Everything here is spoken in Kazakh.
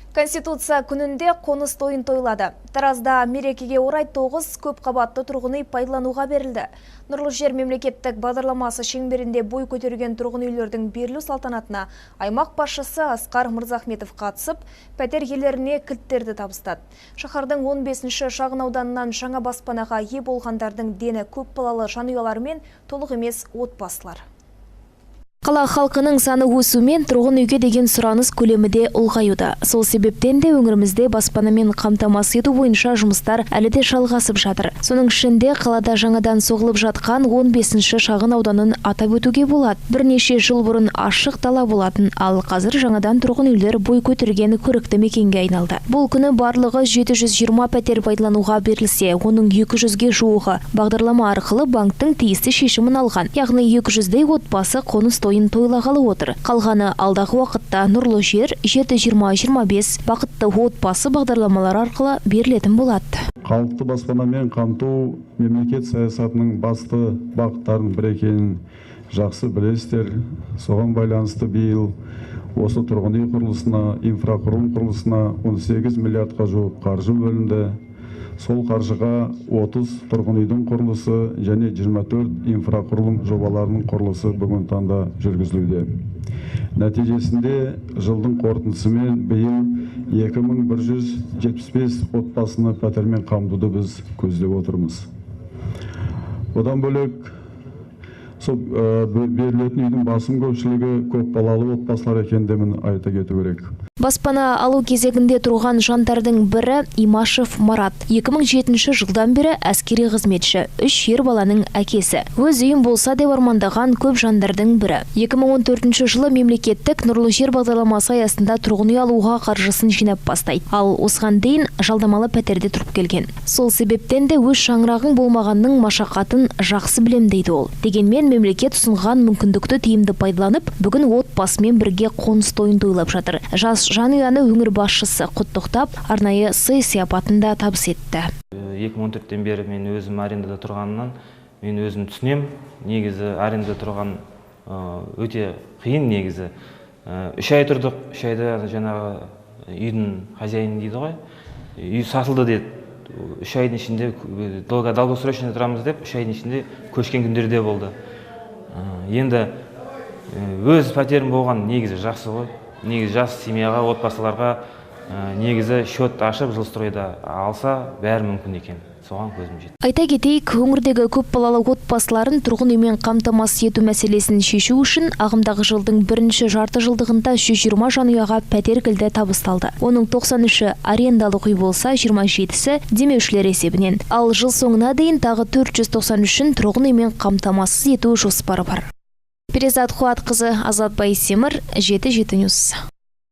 Конституция күнінде қоныс тойын тойлады. Таразда мерекеге орай 9 көп қабатты тұрғын үй пайдалануға берілді. Нұрлы жер мемлекеттік бағдарламасы шеңберінде бой көтерген тұрғын үйлердің берілу салтанатына аймақ басшысы Асқар Мырзахметов қатысып, пәтер иелеріне кілттерді табыстады. Шаһардың 15-ші шағын ауданынан жаңа баспанаға ие болғандардың дені көп балалы жанұялар мен толық емес отбасылар. Қала халқының саны өсумен тұрғын үйге деген сұраныс көлемі де ұлғаюда. Сол себептен де өңірімізде баспанамен қамтамасыз ету бойынша жұмыстар әлі де жалғасып жатыр. Соның ішінде қалада жаңадан соғылып жатқан 15-ші шағын ауданын атап өтуге болады. Бірнеше жыл бұрын ашық дала болатын, ал қазір жаңадан тұрғын үйлер бой көтерген көрікті мекенге айналды. Бұл күні барлығы 720 пәтер пайдалануға берілсе, оның 200-ге жуығы бағдарлама арқылы банктың тиісті шешімін алған. Яғни 200-дей отбасы қоныс тойын тойлағалы отыр. Қалғаны алдағы уақытта Нұрлы жер 7-20-25 бақытты отбасы бағдарламалары арқылы берілетін болады. Халықты баспанамен қамту мемлекет саясатының басты бағыттарының бірі екенін жақсы білесіздер. Соған байланысты биыл осы тұрғын үй құрылысына, инфрақұрылым құрылысына 18 миллиардқа жуық қаржы бөлінді. Сол қаржыға 30 тұрғын үйдің құрылысы және 24 инфрақұрылым жобаларының құрылысы бүгін таңда жүргізілуде. Нәтижесінде жылдың қорытындысымен биыл 2175 отбасыны пәтермен қамтуды біз көздеп отырмыз. Одан бөлек берілетін үйдің басым көпшілігі көп балалы отбасылар екендігін айта кету керек. Баспана алу кезегінде тұрған жандардың бірі Имашев Марат. 2007 жылдан бері әскери қызметші, 3 ер баланың әкесі. Өз үйім болса деп армандаған көп жандардың бірі. 2014 жылы мемлекеттік Нұрлы жер бағдарламасы аясында тұрғын үй алуға қаржысын жинап бастайды. Ал осыған дейін жалдамалы пәтерде тұрып келген. Сол себептен де өз шаңырағың болмағанның машақатын жақсы білем дейді ол. Дегенмен мемлекет ұсынған мүмкіндікті тиімді пайдаланып, бүгін отбасымен бірге қоныс тойын тойлап жатыр. Жас жанұяны өңір басшысы құттықтап, арнайы сый сияпатында табыс етті. 2014-тен бері мен өзім арендада тұрғанынан мен өзім түсінем. Негізі арендада тұрған өте қиын негізі. 3 ай тұрдық, 3 айда жаңағы үйдің хозяйны дейді ғой. Үй сатылды деді. 3 айдың ішінде долгосрочно тұрамыз деп, 3 айдың ішінде көшкен күндерде болды. Енді өз пәтерім болған негізі жақсы ғой. Негізі жас семьяға, отбасыларға негізі счет ашып жилстройда алса бәрі мүмкін екен. Соған көзім жетті. Айта кетейік, өңірдегі көп балалы отбасыларын тұрғын үймен қамтамасыз ету мәселесін шешу үшін ағымдағы жылдың бірінші жарты жылдығында 120 жанұяға пәтер кілті табысталды. Оның 93-і арендалық үй болса, 27-сі демеушілер есебінен. Ал жыл соңына дейін тағы 493-ін тұрғын үймен қамтамасыз ету жоспары бар. Перизат Қуатқызы, Азат Байсемір, 7-7 Ньюс.